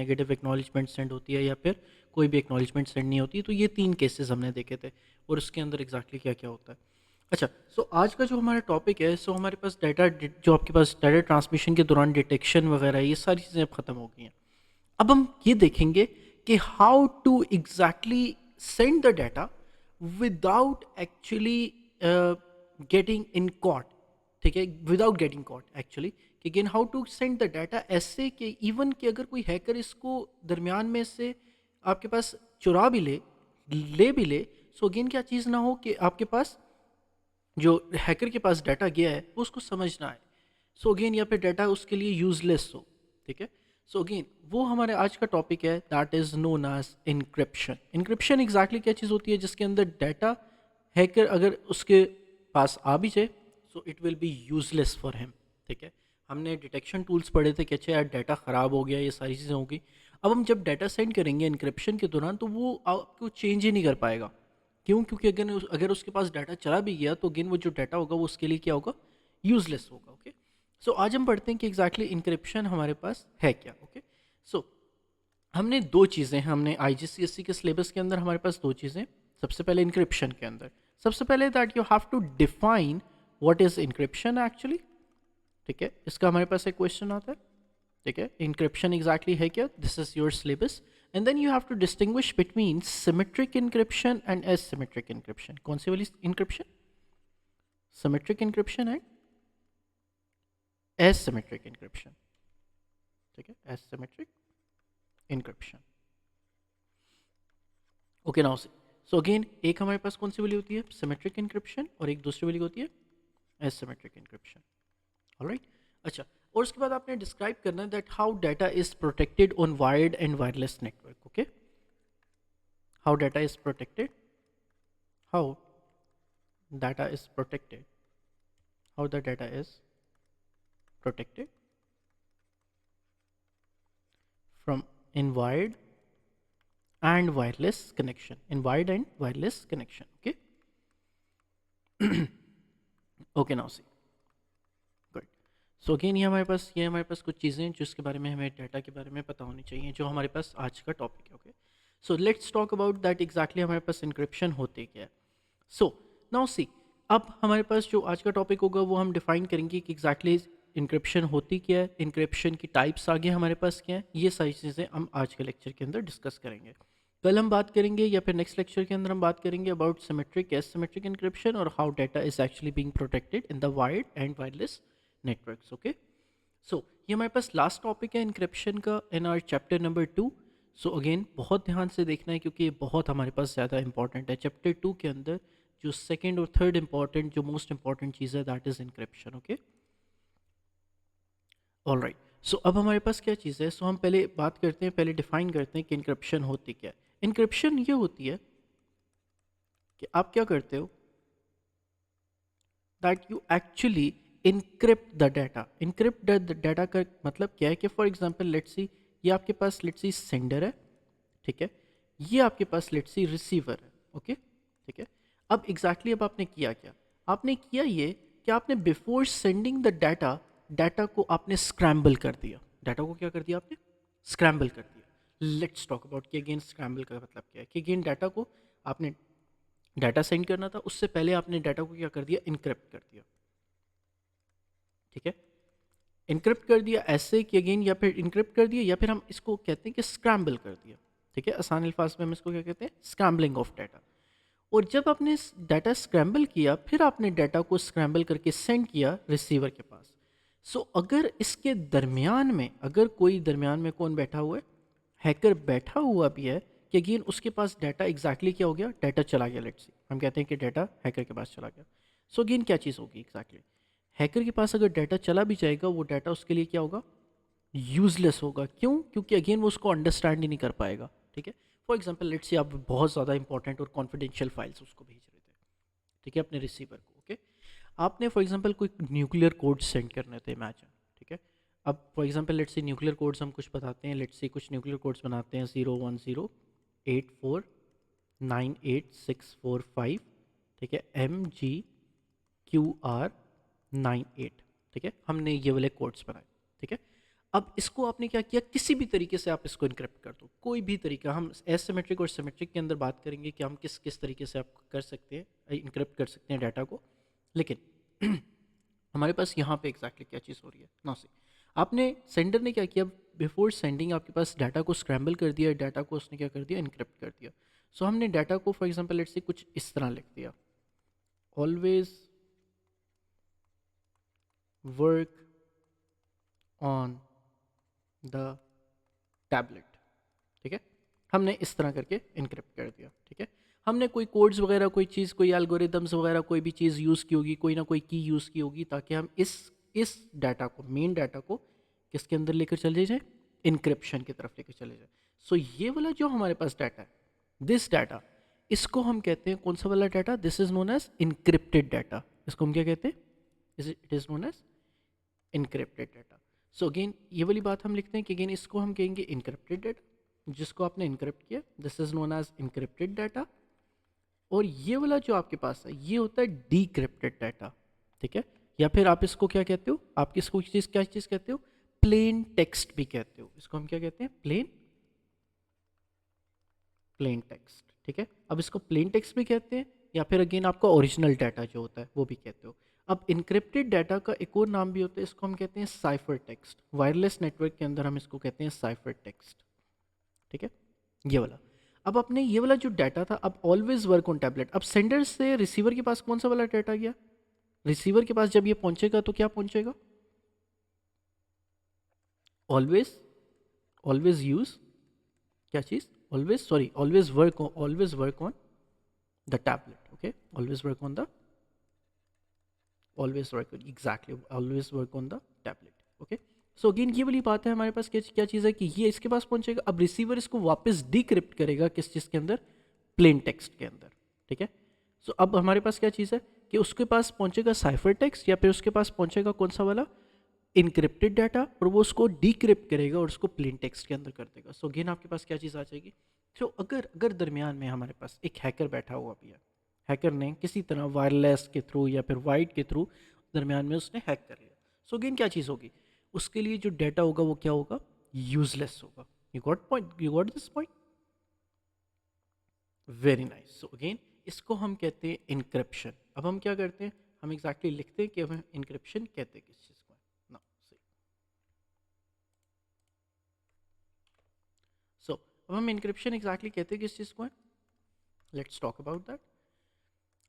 Negative acknowledgement send होती है या फिर कोई भी एक्नॉलेजमेंट सेंड नहीं होती। तो ये 3 केसेस हमने देखे थे और उसके अंदर एग्जैक्टली क्या क्या होता है। अच्छा, सो आज का जो हमारा टॉपिक है, सो हमारे पास डाटा, जो आपके पास डाटा ट्रांसमिशन के दौरान डिटेक्शन वगैरह ये सारी चीज़ें अब ख़त्म हो गई हैं। अब हम ये देखेंगे कि how to exactly send the data without actually getting in caught. ठीक है, विदाउट गेटिंग कॉट एक्चुअली, कि again how to send the data ऐसे कि इवन कि अगर कोई हैकर इसको दरमियान में से आपके पास चुरा भी ले भी ले, सो अगेन क्या चीज़ ना हो कि आपके पास जो हैकर के पास डाटा गया है वो उसको समझ ना आए। सो अगेन या फिर डाटा उसके लिए यूजलेस हो। ठीक है, सो अगेन वो हमारे आज का टॉपिक है, that is known as encryption. Encryption exactly क्या चीज़ होती है, जिसके अंदर डाटा हैकर अगर उसके पास आ भी जाए, so it will be useless for him. ठीक है, हमने डिटेक्शन टूल्स पढ़े थे कि अच्छा यार डाटा ख़राब हो गया, ये सारी चीज़ें होगी। अब हम जब डाटा सेंड करेंगे इनक्रिप्शन के दौरान, तो वो आपको चेंज ही नहीं कर पाएगा। क्यों? क्योंकि अगर उसके पास डाटा चला भी गया, तो अगेन वो जो डाटा होगा वो उसके लिए क्या होगा, यूजलेस होगा। ओके, सो आज हम पढ़ते हैं कि एग्जैक्टली इंक्रिप्शन हमारे पास है क्या। ओके, सो हमने दो चीज़ें, हमने आईजीसीएसई के सिलेबस के अंदर हमारे पास दो चीज़ें। सबसे पहले इंक्रिप्शन के अंदर सबसे पहले that you have to define what is encryption actually. ठीक है, इसका हमारे पास एक क्वेश्चन आता है। ठीक है, इंक्रिप्शन एग्जैक्टली है क्या, this is your syllabus. And then you have to distinguish between symmetric encryption and asymmetric encryption. कौन सी वाली encryption? Symmetric encryption and asymmetric encryption. ठीक है, asymmetric encryption. Okay, now so again एक हमारे पास कौन सी वाली होती है, सिमेट्रिक इंक्रिप्शन, और एक दूसरी वाली होती है एसिमेट्रिक इंक्रिप्शन। ऑलराइट, अच्छा, और उसके बाद आपने डिस्क्राइब करना है that how data is protected on wired and wireless network. Okay, how data is protected, how data is protected, how the data is protected from in wired and wireless connection, in wired and wireless connection. Okay. Okay, now see, good. So again ये हमारे पास कुछ चीज़ें जिसके बारे में हमें data के बारे में पता होनी चाहिए, जो हमारे पास आज का टॉपिक है। Okay, so let's talk about that exactly हमारे पास इंक्रिप्शन होते क्या है। सो नाउ सी, अब हमारे पास जो आज का टॉपिक होगा वो हम डिफाइन करेंगे कि एग्जैक्टली इंक्रिप्शन होती क्या है, इंक्रिप्शन की टाइप्स आगे हमारे पास क्या है, ये सारी चीज़ें हम आज के लेक्चर के अंदर डिस्कस करेंगे। कल हम बात करेंगे या फिर नेक्स्ट लेक्चर के अंदर हम बात करेंगे अबाउट सिमेट्रिक एसिमेट्रिक इंक्रिप्शन और how data is actually being protected in the wired and wireless networks. Okay, so ये हमारे पास लास्ट टॉपिक है इंक्रिप्शन का in our chapter number 2। So again बहुत ध्यान से देखना है क्योंकि ये बहुत हमारे पास ज़्यादा इंपॉर्टेंट है। चैप्टर 2 के अंदर जो सेकंड और थर्ड इंपॉर्टेंट, जो मोस्ट इंपॉर्टेंट चीज़ है, that is encryption. Okay, alright, so अब हमारे पास क्या चीज़ है, सो हम पहले बात करते हैं, पहले डिफाइन करते हैं कि इंक्रिप्शन होती क्या है। इंक्रिप्शन ये होती है कि आप क्या करते हो, that you actually encrypt the data. Encrypt the data का मतलब क्या है कि फॉर एग्जांपल लेट्स सी, ये आपके पास लेट्स सी सेंडर है। ठीक है, ये आपके पास लेट्स सी रिसीवर है। ओके, ठीक है, अब एग्जैक्टली अब आपने किया क्या, आपने किया ये कि आपने before sending the data, data को आपने स्क्रैम्बल कर दिया। डाटा को क्या कर दिया आपने, स्क्रैम्बल कर दिया। लेट्स टॉक अबाउट कि अगेन स्क्रैम्बल का मतलब क्या है, कि अगेन डाटा को आपने, डाटा सेंड करना था, उससे पहले आपने डाटा को क्या कर दिया, इनक्रिप्ट कर दिया। ठीक है, इनक्रिप्ट कर दिया ऐसे कि अगेन, या फिर इनक्रिप्ट कर दिया, या फिर हम इसको कहते हैं कि स्क्रैम्बल कर दिया। ठीक है, आसान अल्फाज में हम इसको क्या कहते हैं, स्क्रैम्बलिंग ऑफ डाटा। और जब आपने डाटा स्क्रैम्बल किया, फिर आपने डाटा को स्क्रैम्बल करके सेंड किया रिसीवर के पास। सो अगर इसके दरमियान में, अगर कोई दरमियान में कौन बैठा हुआ है, हैकर बैठा हुआ भी है, कि अगेन उसके पास डाटा एग्जैक्टली क्या हो गया, डाटा चला गया। लेट्स सी हम कहते हैं कि डाटा हैकर के पास चला गया। सो अगेन क्या चीज़ होगी एग्जैक्टली, हैकर के पास अगर डाटा चला भी जाएगा, वो डाटा उसके लिए क्या होगा, यूजलेस होगा। क्यों? क्योंकि अगेन वो उसको अंडरस्टैंड ही नहीं कर पाएगा। ठीक है, फॉर एग्जाम्पल लेट्स से आप बहुत ज़्यादा इंपॉर्टेंट और कॉन्फिडेंशियल फाइल्स उसको भेज रहे थे। ठीक है, अपने रिसीवर को। ओके, आपने फॉर एग्जाम्पल कोई न्यूक्लियर कोड सेंड करने थे, इमेजिन। ठीक है, अब for example let's say nuclear codes हम कुछ बताते हैं, लेट्स से कुछ न्यूक्लियर कोड्स बनाते हैं 01084988645। ठीक है, MGQR98। ठीक है, हमने ये वाले कोड्स बनाए। ठीक है, अब इसको आपने क्या किया, किसी भी तरीके से आप इसको इनक्रिप्ट कर दो, कोई भी तरीका। हम एसिमेट्रिक और सिमेट्रिक के अंदर बात करेंगे कि हम किस किस तरीके से आप कर सकते हैं, इनक्रिप्ट कर सकते हैं डाटा को। लेकिन हमारे पास यहाँ पे एग्जैक्टली क्या चीज़ हो रही है ना, सी आपने सेंडर ने क्या किया, बिफोर सेंडिंग आपके पास डाटा को स्क्रैम्बल कर दिया, डाटा को उसने क्या कर दिया, इनक्रिप्ट कर दिया। सो हमने डाटा को फॉर एग्जांपल लेट्स से कुछ इस तरह लिख दिया, always work on the tablet, ठीक है। हमने इस तरह करके इनक्रिप्ट कर दिया, ठीक है। हमने कोई कोड्स वगैरह, कोई चीज़, कोई एल्गोरिदम्स वगैरह, कोई भी चीज़ यूज़ की होगी, कोई ना कोई की यूज़ की होगी, ताकि हम इस डाटा को, मेन डाटा को किसके अंदर लेकर चले जाएं, इनक्रिप्शन की तरफ लेकर चले जाएं। सो ये वाला जो हमारे पास डाटा है, दिस डाटा, इसको हम कहते हैं कौन सा वाला data, this is known as encrypted data. इसको हम क्या कहते हैं, it is known as encrypted data. So again ये वाली बात हम लिखते हैं कि अगेन इसको हम कहेंगे इनक्रिप्टेड डाटा, जिसको आपने इनक्रिप्ट किया, this is known as encrypted data. और ये वाला जो आपके पास है, ये होता है डीक्रिप्टेड डाटा, ठीक है। या फिर आप इसको क्या कहते हो, आप किसको चीज़, क्या चीज़ कहते हो, प्लेन टेक्स्ट भी कहते हो। इसको हम क्या कहते हैं, प्लेन प्लेन टेक्स्ट, ठीक है। अब इसको प्लेन टेक्स्ट भी कहते हैं, या फिर अगेन आपका ओरिजिनल डाटा जो होता है वो भी कहते हो। अब इनक्रिप्टेड डाटा का एक और नाम भी होता है, इसको हम कहते हैं साइफर टेक्स्ट। वायरलेस नेटवर्क के अंदर हम इसको कहते हैं साइफर टेक्स्ट, ठीक है, ये वाला। अब अपने ये वाला जो डाटा था, अब ऑलवेज वर्क ऑन टैबलेट, अब सेंडर से रिसीवर के पास कौन सा वाला डाटा गया, रिसीवर के पास जब ये पहुंचेगा तो क्या पहुंचेगा, ऑलवेज, ऑलवेज यूज, क्या चीज़, always, sorry, always work on the tablet, okay, always work on the, always work, exactly, always work on the tablet, okay. So again ये वाली बात है, हमारे पास क्या क्या चीज़ है कि ये इसके पास पहुंचेगा, अब रिसीवर इसको वापस डिक्रिप्ट करेगा किस चीज़ के अंदर, प्लेन टेक्स्ट के अंदर, ठीक है। सो अब हमारे पास क्या चीज़ है कि उसके पास पहुंचेगा साइफर टेक्स्ट, या फिर उसके पास पहुंचेगा कौन सा वाला, इनक्रिप्टेड डाटा, और वो उसको डिक्रिप्ट करेगा और उसको प्लेन टेक्स्ट के अंदर कर देगा। सो अगेन आपके पास क्या चीज़ आ जाएगी। तो अगर अगर दरमियान में हमारे पास एक हैकर बैठा हुआ भी है, हैकर ने किसी तरह वायरलेस के थ्रू या फिर वाइड के थ्रू दरमियान में उसने हैक कर लिया, सो अगेन क्या चीज़ होगी, उसके लिए जो डाटा होगा वो क्या होगा, यूजलेस होगा। You got point, you got this point, very nice. So again इसको हम कहते हैं इनक्रिप्शन। अब हम क्या करते हैं, हम एग्जैक्टली लिखते हैं कि हम इनक्रिप्शन कहते हैं किस चीज़ को, ना सही। सो अब हम इनक्रिप्शन एग्जैक्टली कहते हैं किस चीज़ को है, लेट्स टॉक अबाउट दैट।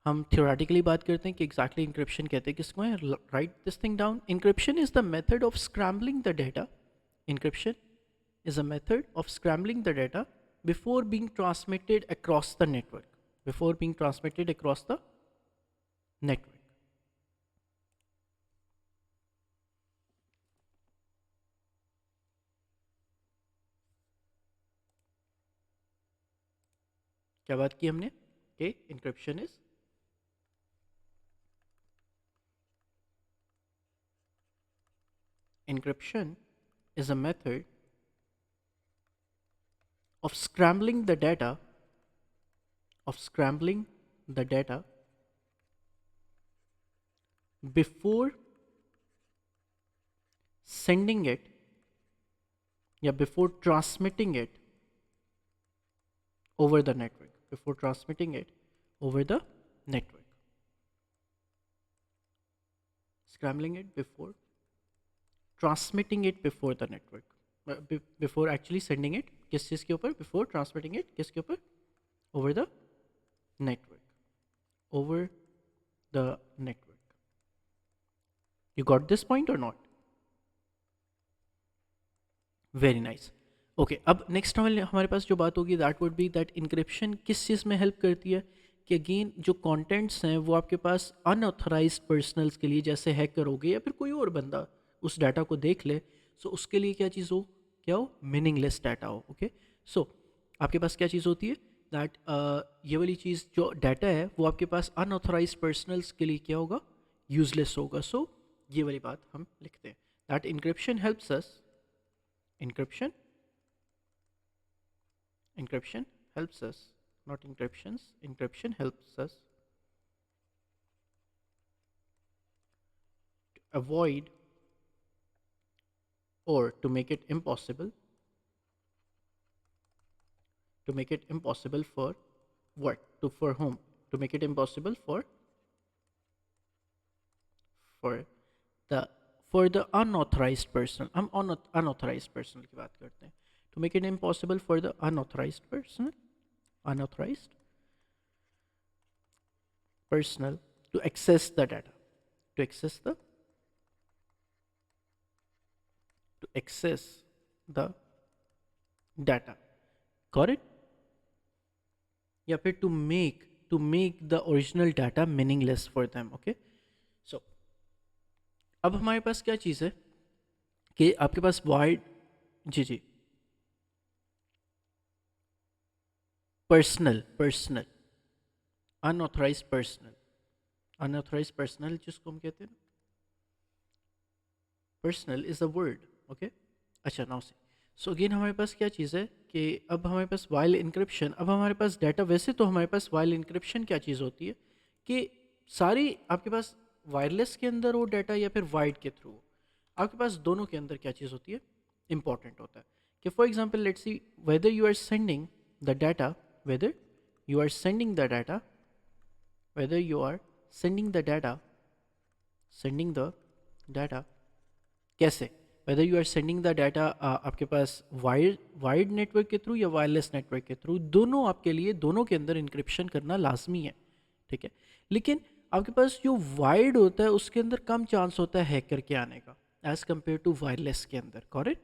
हम थियोरेटिकली बात करते हैं कि एग्जैक्टली इंक्रिप्शन कहते हैं किसको है, write this thing down. Encryption is the method of scrambling the data, encryption is a method of scrambling the data before being transmitted across the network, before being transmitted across the network। क्या बात की हमने कि encryption is encryption is a method of scrambling the data, of scrambling the data before sending it, या before transmitting it over the network, before transmitting it over the network, scrambling it before transmitting it before the network, before actually sending it किस चीज़ के ऊपर, before transmitting it किसके ऊपर, over the network, over the network। You got this point or not? Very nice, okay. अब next हमारे पास जो बात होगी that would be that encryption किस चीज़ में हेल्प करती है, कि अगेन जो कंटेंट्स हैं वो आपके पास अनऑथराइज्ड पर्सनल्स के लिए, जैसे हैकर हो गए या फिर कोई और बंदा उस डाटा को देख ले, सो उसके लिए क्या चीज़ हो, क्या हो, मीनिंगलेस डाटा हो, ओके। सो आपके पास क्या चीज़ होती है दैट ये वाली चीज़ जो डाटा है वो आपके पास अनऑथराइज्ड पर्सनल्स के लिए क्या होगा, यूजलेस होगा। सो ये वाली बात हम लिखते हैं that encryption helps us, encryption, encryption helps us, not encryptions, encryption helps us to avoid or to make it impossible, to make it impossible for what? To for whom? To make it impossible for the for the unauthorized person. हम unauthorized person की बात करते हैं. To make it impossible for the unauthorized personnel to access the data, to access the data. Got it? या फिर to make the original data meaningless for them. Okay, so अब हमारे पास क्या चीज़ है कि आपके पास वाइड, जी, पर्सनल अनऑथराइज पर्सनल जिसको हम कहते हैं, personal is a word. Okay, अच्छा नाउ से सो अगेन हमारे पास क्या चीज़ है कि अब हमारे पास वाइल इंक्रिप्शन, अब हमारे पास डाटा, वैसे तो हमारे पास वाइल इंक्रिप्शन क्या चीज़ होती है कि सारी आपके पास वायरलेस के अंदर हो डाटा या फिर वाइड के थ्रू, आपके पास दोनों के अंदर क्या चीज़ होती है, इंपॉर्टेंट होता है कि for example let's see whether you are sending the data, whether you are sending the data, whether you are sending the data कैसे, whether you are sending the data आपके पास वायर्ड नेटवर्क के through या wireless network के through, दोनों आपके लिए, दोनों के अंदर इंक्रिप्शन करना लाजमी है. ठीक है, लेकिन आपके पास जो वायर्ड होता है उसके अंदर कम चांस होता है हैक करके आने का एज कंपेयर टू वायरलेस के अंदर. करेक्ट?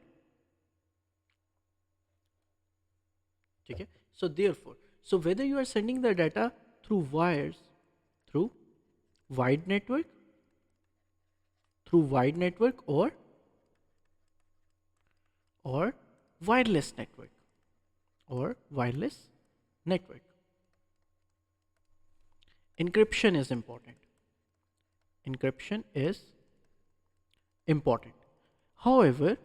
ठीक है, so therefore, so whether you are sending the data through wires, through wide network, or wireless network, encryption is important. However,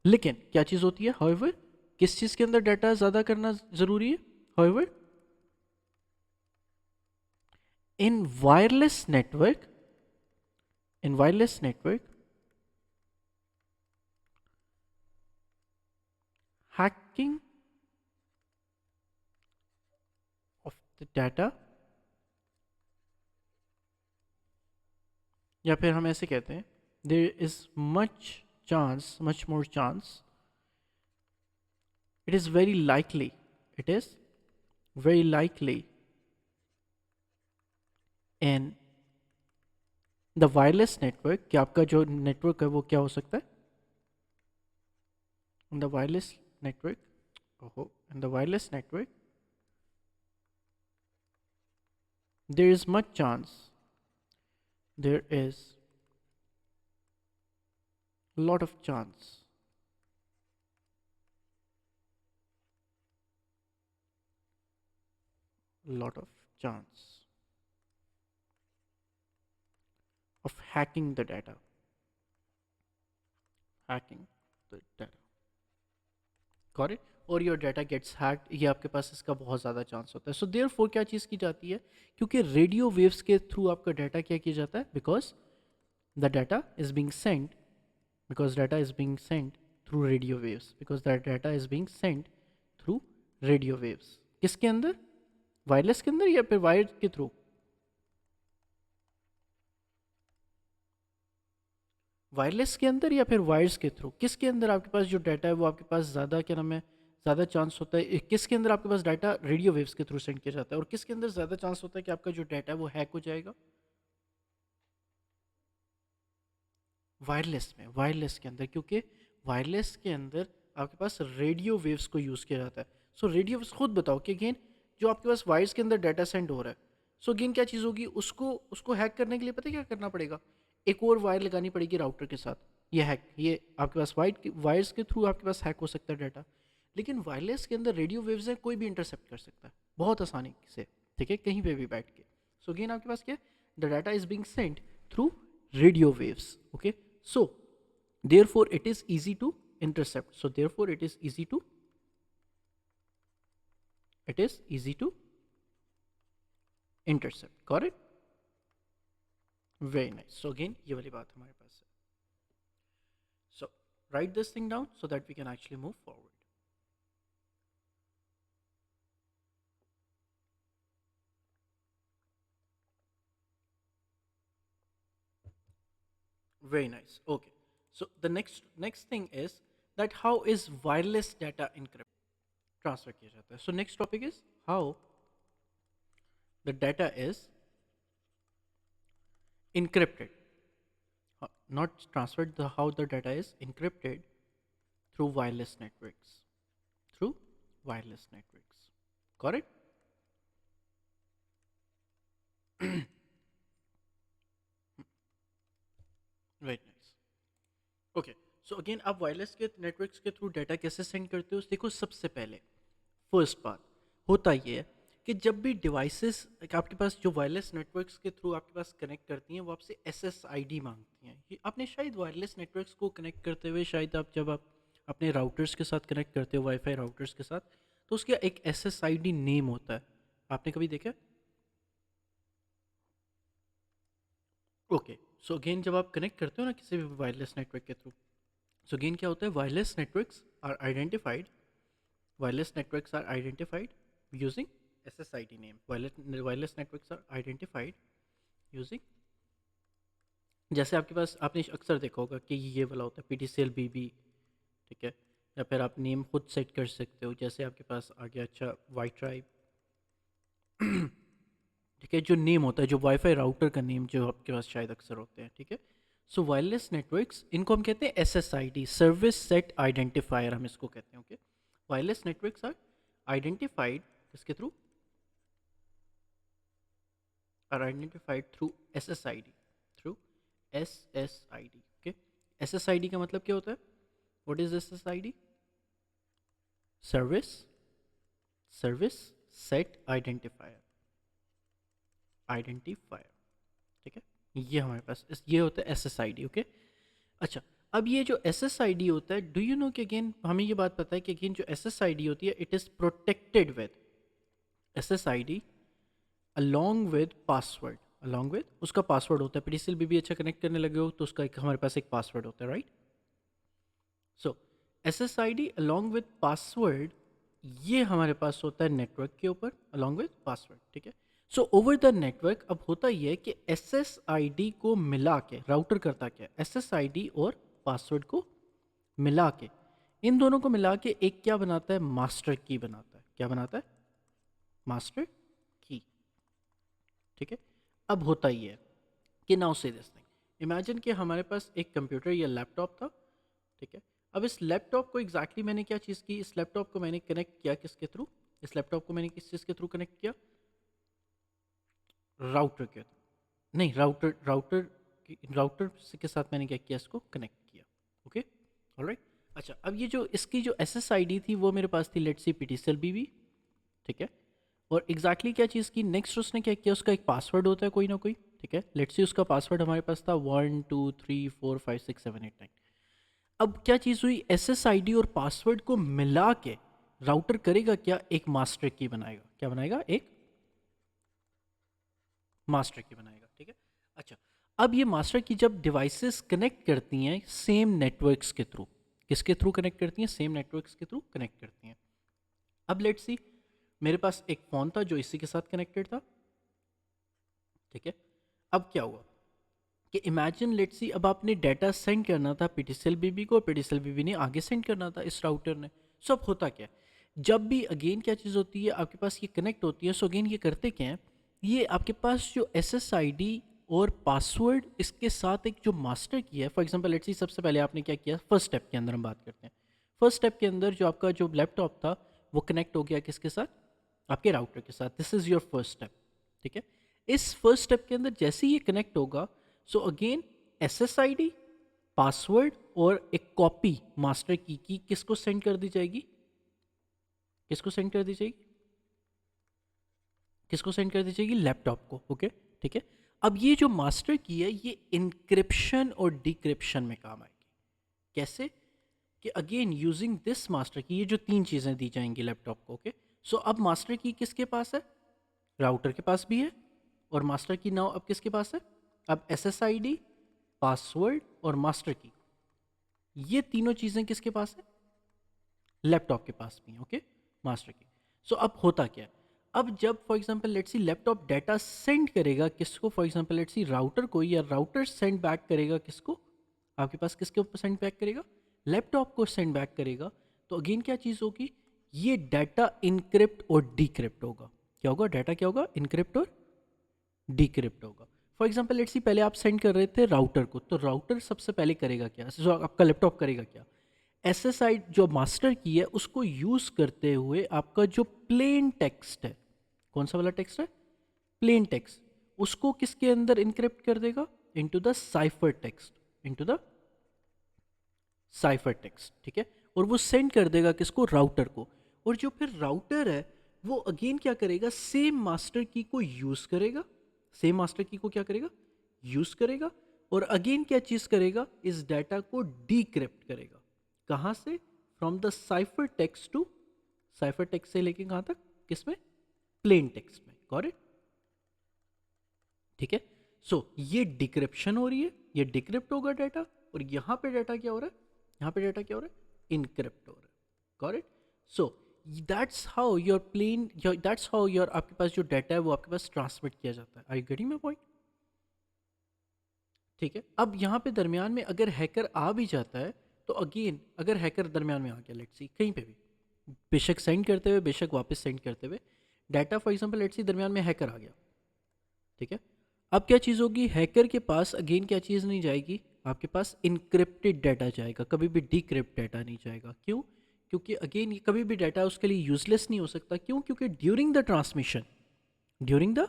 लेकिन क्या चीज़ होती है, however, किस चीज़ के अंदर डाटा ज़्यादा करना ज़रूरी है, however, in wireless network, hacking of the data, या फिर हम ऐसे कहते हैं there is much more chance, it is very likely in the wireless network कि आपका जो नेटवर्क है वो क्या हो सकता है, in the wireless network, there is much chance, there is a lot of chance of hacking the data, got it, और योर डाटा गेट्स हैक्ड, ये आपके पास इसका बहुत ज़्यादा चांस होता है. सो देयरफॉर क्या चीज़ की जाती है, क्योंकि रेडियो वेव्स के थ्रू आपका डाटा क्या किया जाता है, because the data is being Saint, through radio waves, किसके अंदर, वायरलेस के अंदर या फिर वायर के थ्रू, वायरलेस के अंदर या फिर वायर्स के थ्रू, किसके अंदर आपके पास जो डाटा है वो आपके पास ज़्यादा, क्या नाम है, ज़्यादा चांस होता है, किसके अंदर आपके पास डाटा रेडियो वेव्स के थ्रू सेंड किया जाता है, और किसके अंदर ज़्यादा चांस होता है कि आपका जो डाटा है वो हैक हो जाएगा, वायरलेस के अंदर, क्योंकि वायरलेस के अंदर आपके पास रेडियो वेव्स को यूज़ किया जाता है. सो रेडियो वेव्स, खुद बताओ कि अगेन जो आपके पास वायर्स के अंदर डाटा सेंड हो रहा है, सो अगेन क्या चीज़ होगी, उसको हैक करने के लिए पता है क्या करना पड़ेगा, एक और वायर लगानी पड़ेगी राउटर के साथ. ये आपके पास वायर्स के थ्रू आपके पास हैक हो सकता है डाटा, लेकिन वायरलेस के अंदर रेडियो वेव्स हैं, कोई भी इंटरसेप्ट कर सकता है बहुत आसानी से. ठीक है, कहीं पे भी बैठ के. सो अगेन आपके पास क्या, the data is being Saint through radio waves. Okay, so therefore it is easy to intercept, intercept. Got it? Very nice. So again ये वाली बात हमारे पास है. So write this thing down so that we can actually move forward. Very nice. Okay. So the next thing is that how is wireless data encrypted transfer किया जाता है. So next topic is how the data is encrypted. Not transferred, the how the data is encrypted through wireless networks. Through wireless networks. Got it? Very nice. Okay. So again आप wireless के networks के through data कैसे send करते हो? देखो, सबसे पहले first बात होता ये है कि जब भी डिवाइसेस आपके पास जो वायरलेस नेटवर्क्स के थ्रू आपके पास कनेक्ट करती हैं वो आपसे SSID मांगती हैं. ये आपने शायद वायरलेस नेटवर्क्स को कनेक्ट करते हुए शायद आप जब आप अपने राउटर्स के साथ कनेक्ट करते हो वाईफाई राउटर्स के साथ तो उसका एक SSID नेम होता है. आपने कभी देखा? ओके. सो अगेन जब आप कनेक्ट करते हो ना किसी भी वायरलेस नेटवर्क के थ्रू, सो अगेन क्या होता है, wireless networks are identified using SSID name. Wireless networks are identified using, जैसे आपके पास आपने अक्सर देखा होगा कि ये वाला होता है PTCL BB, ठीक है, या फिर आप नेम खुद सेट कर सकते हो. जैसे आपके पास आ गया अच्छा वाई ट्राइब, ठीक है, जो नेम होता है जो वाईफाई राउटर का नेम जो आपके पास शायद अक्सर होते हैं, ठीक है. सो वायरलेस नेटवर्क्स इनको हम कहते हैं SSID, सर्विस सेट आइडेंटिफायर हम इसको कहते हैं. Okay. Wireless networks are identified किसके through? Are identified through SSID, through SSID. Okay. SSID का मतलब क्या होता है? What is SSID? Service set identifier, ठीक है. ये हमारे पास ये होता है SSID. ओके. अच्छा, अब ये जो SSID होता है, डू यू नो कि अगेन हमें ये बात पता है कि अगेन जो SSID होती है it is protected with SSID along with password, along with उसका पासवर्ड होता है. PTCL भी अच्छा कनेक्ट करने लगे हो तो उसका एक हमारे पास एक पासवर्ड होता है, right? So SSID along with password ये हमारे पास होता है नेटवर्क के ऊपर अलॉन्ग विद पासवर्ड, ठीक है. सो ओवर द नेटवर्क अब होता ये है कि SSID को मिला के राउटर करता क्या, SSID और पासवर्ड को मिला के, इन दोनों को मिला के एक क्या बनाता है, मास्टर की बनाता है. क्या बनाता है? मास्टर की, ठीक है. अब होता ये है कि नाउ से दिस थिंग, इमेजिन कि हमारे पास एक कंप्यूटर या लैपटॉप था, ठीक है. अब इस लैपटॉप को एग्जैक्टली मैंने क्या चीज़ की, इस लैपटॉप को मैंने कनेक्ट किया किसके थ्रू? इस लैपटॉप को मैंने किस चीज़ के थ्रू कनेक्ट किया? राउटर के थ्रू. नहीं, राउटर के साथ मैंने क्या किया, इसको कनेक्ट किया. ओके. ऑलराइट. अच्छा, अब ये जो इसकी जो SSID थी वो मेरे पास थी लेट्स सी PTCL BB, ठीक है. और एग्जैक्टली क्या चीज़ की, नेक्स्ट उसने क्या किया, उसका एक पासवर्ड होता है कोई ना कोई, ठीक है. लेट्स सी उसका पासवर्ड हमारे पास था 1 2 3 4 5 6 7 8 9. अब क्या चीज़ हुई, SSID और पासवर्ड को मिला के राउटर करेगा क्या, एक मास्टर की बनाएगा. क्या बनाएगा? एक मास्टर की बनाएगा, ठीक है. अच्छा, अब ये मास्टर की जब डिवाइसेस कनेक्ट करती हैं सेम नेटवर्क्स के थ्रू, किसके थ्रू कनेक्ट करती हैं? सेम नेटवर्क्स के थ्रू कनेक्ट करती हैं. अब लेट्स सी मेरे पास एक फ़ोन था जो इसी के साथ कनेक्टेड था, ठीक है. अब क्या हुआ कि इमेजिन लेट्स सी अब आपने डाटा सेंड करना था PTCL BB को, PTCL BB ने आगे सेंड करना था इस राउटर ने. सो अब होता क्या है, जब भी अगेन क्या चीज़ होती है आपके पास ये कनेक्ट होती है, सो अगेन ये करते क्या है, ये आपके पास जो SSID और पासवर्ड इसके साथ एक जो मास्टर की है, फॉर एग्जांपल लेट्स सी सबसे पहले आपने क्या किया, फर्स्ट स्टेप के अंदर हम बात करते हैं. फर्स्ट स्टेप के अंदर जो आपका जो लैपटॉप था वो कनेक्ट हो गया किसके साथ? आपके राउटर के साथ. This is your first step, ठीक है. इस फर्स्ट स्टेप के अंदर जैसे ही ये कनेक्ट होगा, सो अगेन SSID, पासवर्ड और एक कॉपी मास्टर की किसको सेंड कर दी जाएगी? किसको सेंड कर दी जाएगी? किसको सेंड कर दी जाएगी? लैपटॉप को. ओके, ठीक है. अब ये जो मास्टर की है ये इंक्रिप्शन और डिक्रिप्शन में काम आएगी. कैसे? कि अगेन यूजिंग दिस मास्टर की, ये जो तीन चीज़ें दी जाएंगी लैपटॉप को. ओके. सो अब मास्टर की किसके पास है? राउटर के पास भी है. और मास्टर की नाउ अब किसके पास है? अब SSID, पासवर्ड और मास्टर की ये तीनों चीज़ें किसके पास है? लैपटॉप के पास भी है, ओके, मास्टर की। सो अब होता क्या है, अब जब for example let's see laptop data send करेगा किसको, for example let's see router को, या राउटर सेंड बैक करेगा किसको, आपके पास किसके ऊपर सेंड बैक करेगा? लैपटॉप को सेंड बैक करेगा। तो अगेन क्या चीज़ होगी, ये डाटा इनक्रिप्ट और डिक्रिप्ट होगा। क्या होगा? डाटा क्या होगा? इनक्रिप्ट और डिक्रिप्ट होगा। फॉर एग्जांपल लेट्स सी पहले आप सेंड कर रहे थे राउटर को, तो राउटर सबसे पहले करेगा क्या, जो आपका लैपटॉप करेगा क्या, एसएसआई जो मास्टर की है उसको यूज करते हुए आपका जो प्लेन टेक्स्ट है, कौन सा वाला टेक्स्ट है? प्लेन टेक्स्ट, उसको किसके अंदर इनक्रिप्ट कर देगा? Into the cipher text, into the cipher text, ठीक है। और वो सेंड कर देगा किसको? राउटर को। और जो फिर राउटर है वो अगेन क्या करेगा? सेम मास्टर की को यूज करेगा, सेम मास्टर की को क्या करेगा? यूज करेगा। और अगेन क्या चीज करेगा? इस डाटा को डिक्रिप्ट करेगा। कहां से? From the cipher text to, cipher text से लेके कहां तक? किसमें? प्लेन टेक्स्ट में। Got it? ठीक है। सो ये डिक्रिप्शन हो रही है, ये डिक्रिप्ट होगा डाटा, और यहां पे डाटा क्या हो रहा है? यहां पे डाटा क्या हो रहा है? इनक्रिप्ट हो रहा है। Got it? So that's how your plain, that's how your, आपके पास जो डाटा है वो आपके पास ट्रांसमिट किया जाता है। आई यू गेटिंग माय पॉइंट? ठीक है। अब यहाँ पे दरमियान में अगर हैकर आ भी जाता है, तो अगेन अगर हैकर दरमियान में आ गया, लेट्स सी कहीं पे भी, बेशक सेंड करते हुए बेशक वापस सेंड करते हुए data, for example let's see दरमियान में हैकर आ गया, ठीक है। अब क्या चीज़ होगी? हैकर के पास अगेन क्या चीज़ नहीं जाएगी? आपके पास इनक्रिप्टेड डाटा जाएगा, कभी भी डिक्रिप्ट डाटा नहीं जाएगा। क्यों? क्योंकि अगेन ये कभी भी डाटा उसके लिए यूजलेस नहीं हो सकता। क्यों? क्योंकि during the transmission, during the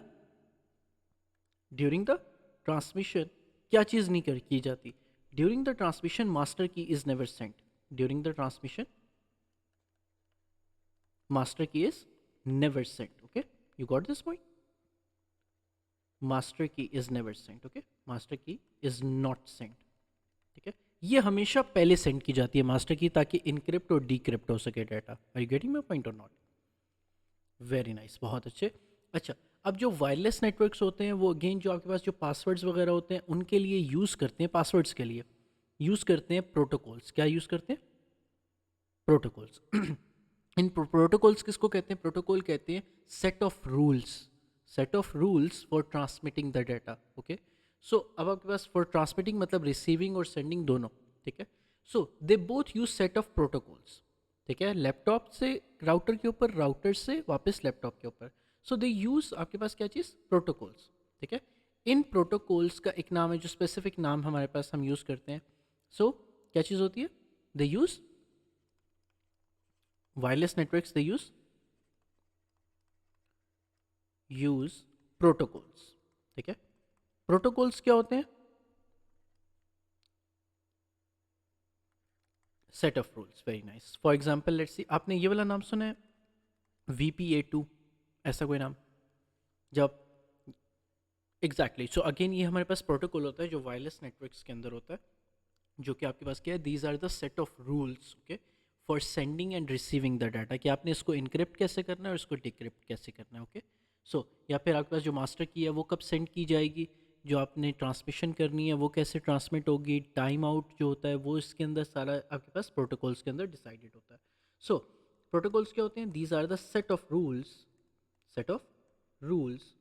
during the transmission क्या चीज़ नहीं कर की जाती? During the transmission master key is never sent. During the transmission master key is never sent. Okay, you got this point? Master key is never sent. Okay, master key is not sent. ठीक है, ये हमेशा पहले send की जाती है master की, ताकि इनक्रिप्ट और डिक्रिप्ट हो सके data. Are you getting my point और नॉट? वेरी नाइस, बहुत अच्छे। अच्छा, अब जो वायरलेस नेटवर्क्स होते हैं वो अगेन जो आपके पास जो पासवर्ड्स वगैरह होते हैं उनके लिए यूज़ करते हैं, पासवर्ड्स के लिए यूज़ करते हैं प्रोटोकॉल्स। क्या यूज़ करते हैं? प्रोटोकॉल्स। इन प्रोटोकॉल्स किसको कहते हैं? प्रोटोकॉल कहते हैं set of rules, set of rules for transmitting the data. Okay, so अब आपके पास फॉर ट्रांसमिटिंग मतलब रिसीविंग और सेंडिंग दोनों, ठीक है। So they both use set of protocols, ठीक है, लैपटॉप से राउटर के ऊपर, राउटर से वापस लैपटॉप के ऊपर। सो दे यूज आपके पास क्या चीज़? प्रोटोकॉल्स, ठीक है। इन प्रोटोकॉल्स का एक नाम है, जो स्पेसिफिक नाम हमारे पास हम यूज़ करते हैं। सो क्या चीज़ होती है? दे use wireless networks, they use protocols, ठीक है। प्रोटोकॉल्स क्या होते हैं? Set of rules. Very nice. For example let's see, आपने ये वाला नाम सुना है VPA2, ऐसा कोई नाम? जब एग्जैक्टली, सो अगेन ये हमारे पास प्रोटोकॉल होता है जो वायरलेस नेटवर्क्स के अंदर होता है, जो कि आपके पास क्या है? These are the set of rules, okay, for sending and receiving the data, कि आपने इसको इनक्रिप्ट कैसे करना है और इसको डिक्रिप्ट कैसे करना है। ओके, सो या फिर आपके पास जो मास्टर की है वो कब सेंड की जाएगी, जो आपने ट्रांसमिशन करनी है वो कैसे ट्रांसमिट होगी, टाइम आउट जो होता है वो इसके अंदर सारा आपके पास प्रोटोकॉल्स के अंदर डिसाइडेड होता है। सो प्रोटोकॉल्स क्या होते हैं? These are the set of rules, set of rules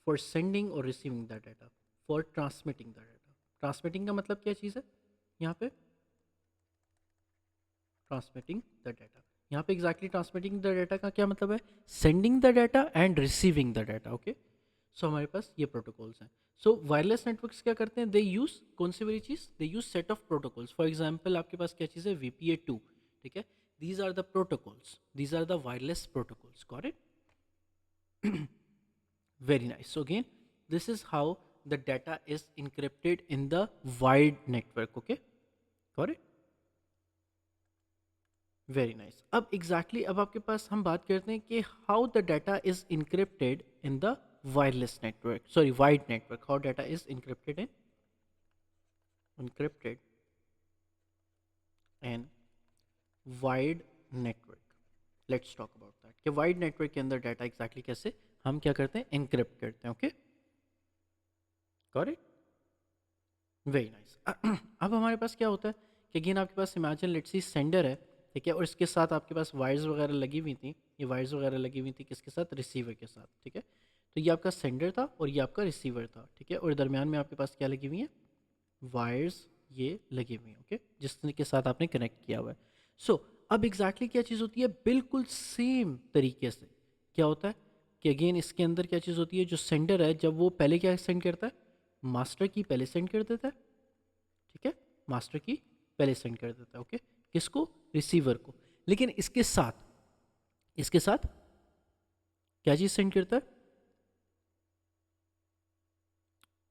for sending और receiving the data, for transmitting the data. Transmitting का मतलब क्या चीज़ है यहाँ पे? Transmitting the data. यहाँ पे एग्जैक्टली ट्रांसमिटिंग द डाटा का क्या मतलब है? Sending the data and receiving the data. Okay, so हमारे पास ये प्रोटोकॉल्स हैं। सो वायरलेस नेटवर्क्स क्या करते हैं? दे यूज कौन सी वाली चीज़? They use set of protocols. For example आपके पास क्या चीज़ है? VPA2, ठीक है। These are the protocols, these are the wireless protocols. Got it? Very nice. So again, this is how the data is encrypted in the wide network. Okay, got it? Very nice. अब exactly अब आपके पास हम बात करते हैं कि how the data is encrypted in the wireless network, sorry wide network. How data is encrypted in wide network. Let's talk about that कि wide network के अंदर डाटा एग्जैक्टली कैसे हम क्या करते हैं? इनक्रिप्ट करते हैं। Okay, got it? Very nice. अब हमारे पास क्या होता है कि अगेन आपके पास इमेजिन लेट्स सी सेंडर है, ठीक है, और इसके साथ आपके पास वायर्स वगैरह लगी हुई थी, ये वायर्स वगैरह लगी हुई थी किसके साथ, रिसीवर के साथ, ठीक है। तो ये आपका सेंडर था और ये आपका रिसीवर था, ठीक है, और दरमियान में आपके पास क्या लगी हुई है, वायर्स ये लगी हुई हैं, ओके, जिसके साथ आपने कनेक्ट किया हुआ है। सो अब एग्जैक्टली क्या चीज़ होती है, बिल्कुल सेम तरीके से क्या होता है कि अगेन इसके अंदर क्या चीज़ होती है, जो सेंडर है जब वो पहले क्या सेंड करता है, मास्टर की पहले सेंड कर देता है, ठीक है, मास्टर की पहले सेंड कर देता है, ओके, किसको, रिसीवर को। लेकिन इसके साथ क्या चीज़ सेंड करता है,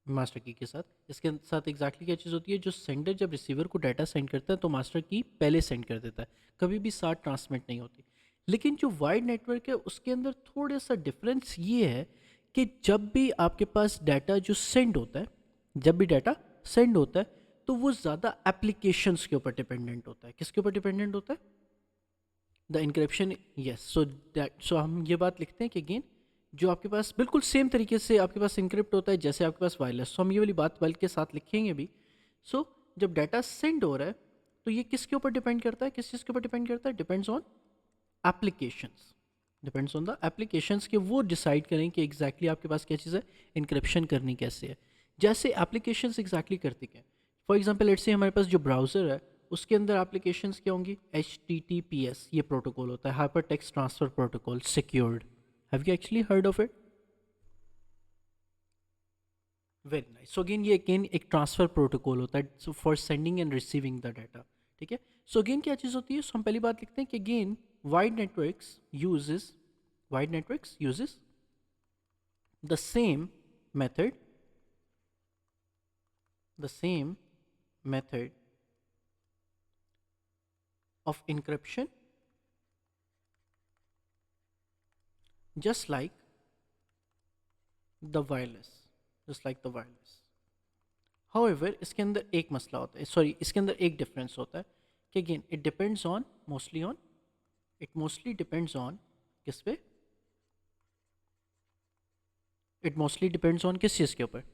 मास्टर की के साथ, इसके साथ एग्जैक्टली क्या चीज़ होती है, जो सेंडर जब रिसीवर को डाटा सेंड करता है तो मास्टर की पहले सेंड कर देता है, कभी भी साथ ट्रांसमिट नहीं होती। लेकिन जो वाइड नेटवर्क है उसके अंदर थोड़ा सा डिफरेंस ये है कि जब भी आपके पास डाटा जो सेंड होता है, जब भी डाटा सेंड होता है तो वो ज़्यादा एप्लीकेशंस के ऊपर डिपेंडेंट होता है, किसके ऊपर डिपेंडेंट होता है, द इंक्रिप्शन, यस, सो हम ये बात लिखते हैं कि अगेन जो आपके पास बिल्कुल सेम तरीके से आपके पास इंक्रिप्ट होता है जैसे आपके पास वायरलेस, सो हम ये वाली बात वाइल के साथ लिखेंगे भी। सो जब डाटा सेंड हो रहा है तो ये किसके ऊपर डिपेंड करता है, किस चीज़ के ऊपर डिपेंड करता है, depends on applications, depends on the applications के वो डिसाइड करें कि एग्जैक्टली आपके पास क्या चीज़ है, इंक्रिप्शन करनी कैसे है, जैसे एप्लीकेशंस एग्जैक्टली करती क्या है। फॉर एग्जांपल लेट्स से हमारे पास जो ब्राउज़र है उसके अंदर एप्लीकेशंस क्या होंगी, HTTPS ये प्रोटोकॉल होता है, hyper text transfer protocol secured, have you actually heard of it, very nice. So again ये अगेन एक ट्रांसफर प्रोटोकॉल होता है, so for sending and receiving the data, ठीक है। सो अगेन क्या चीज़ होती है, सो हम पहली बात लिखते हैं कि again wide networks uses, wide networks uses the same method, the same method of encryption just like the wireless, just like the wireless. However इसके अंदर एक मसला होता है, सॉरी इसके अंदर एक डिफरेंस होता है कि again it depends on mostly on, it mostly depends on किस पे, इट मोस्टली डिपेंड्स ऑन किस चीज़ के ऊपर,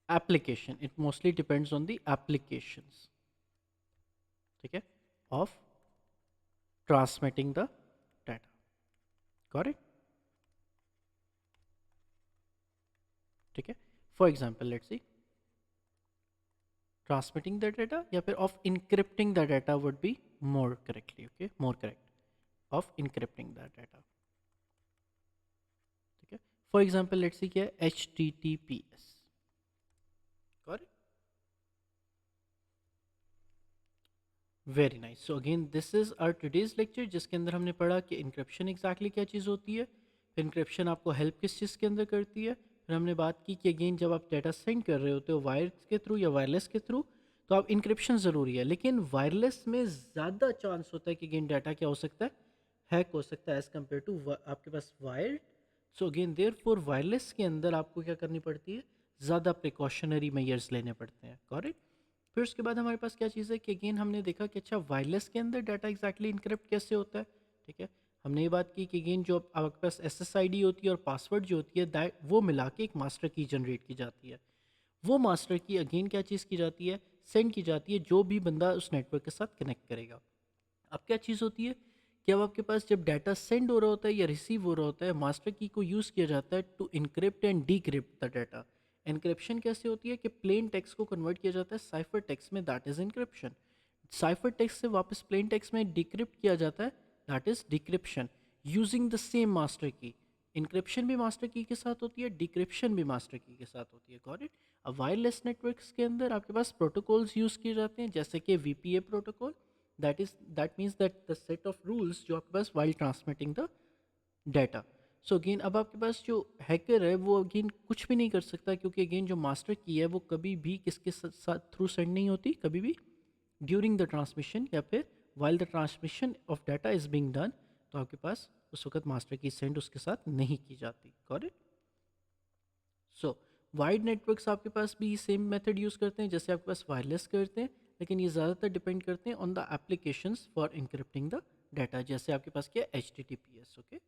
application, it mostly depends on the applications, ठीक है, of transmitting the data, got it, ठीक है। For example let's C transmitting the data या फिर of encrypting the data would be more correctly, okay, more correct, of encrypting the data, ठीक है। For example let's सी क्या है, HTTPS, got it, very nice. So again this is our today's lecture जिसके अंदर हमने पढ़ा कि इंक्रिप्शन एग्जैक्टली क्या चीज़ होती है, फिर इंक्रिप्शन आपको हेल्प किस चीज़ के अंदर करती है, फिर हमने बात की कि अगेन जब आप डाटा सेंड कर रहे होते हो वायर के थ्रू या वायरलेस के थ्रू तो आप इंक्रिप्शन ज़रूरी है, लेकिन वायरलेस में ज़्यादा चांस होता है कि अगेन डाटा क्या हो सकता है, हैक हो सकता है एज़ कम्पेयर टू आपके पास wired. So again there for wireless के अंदर आपको क्या करनी पड़ती है, ज़्यादा प्रिकॉशनरी मेजर्स लेने पड़ते हैं, गॉट इट। फिर उसके बाद हमारे पास क्या चीज़ है कि अगेन हमने देखा कि अच्छा वायरलेस के अंदर डाटा एग्जैक्टली इनक्रिप्ट कैसे होता है, ठीक है। हमने ये बात की कि अगेन जो आपके पास SSID होती है और पासवर्ड जो होती है दैट वो मिला के एक मास्टर की जनरेट की जाती है, वो मास्टर की अगेन क्या चीज़ की जाती है, सेंड की जाती है जो भी बंदा उस नेटवर्क के साथ कनेक्ट करेगा। अब क्या चीज़ होती है कि अब आपके पास जब डाटा सेंड हो रहा होता है या रिसीव हो रहा होता है मास्टर की को यूज़ किया जाता है to encrypt and decrypt the data. Encryption कैसे होती है कि प्लेन टेक्स्ट को कन्वर्ट किया जाता है साइफर टेक्स्ट में, that is encryption. Cipher text से वापस प्लेन टेक्स्ट में डिक्रिप्ट किया जाता है, that is decryption, using the same master की। इंक्रिप्शन भी मास्टर की के साथ होती है, डिक्रिप्शन भी मास्टर की के साथ होती है, गॉट इट। अब वायरलेस नेटवर्क्स के अंदर आपके पास प्रोटोकॉल्स यूज़ किए जाते हैं जैसे कि VPA protocol, that means that the set of rules जो आपके पास while transmitting the data। So again अब आपके पास जो हैकर है वो अगेन कुछ भी नहीं कर सकता क्योंकि अगेन जो मास्टर की है वो कभी भी किसके साथ थ्रू सेंड नहीं होती, कभी भी ड्यूरिंग द ट्रांसमिशन या फिर while the transmission of data is being done, तो आपके पास उस वक्त मास्टर की सेंड उसके साथ नहीं की जाती, got it. So wide networks आपके पास भी सेम मेथड यूज़ करते हैं जैसे आपके पास वायरलेस करते हैं, लेकिन ये ज़्यादातर डिपेंड करते हैं on the applications for encrypting the data, जैसे आपके पास क्या HTTPS। ओके।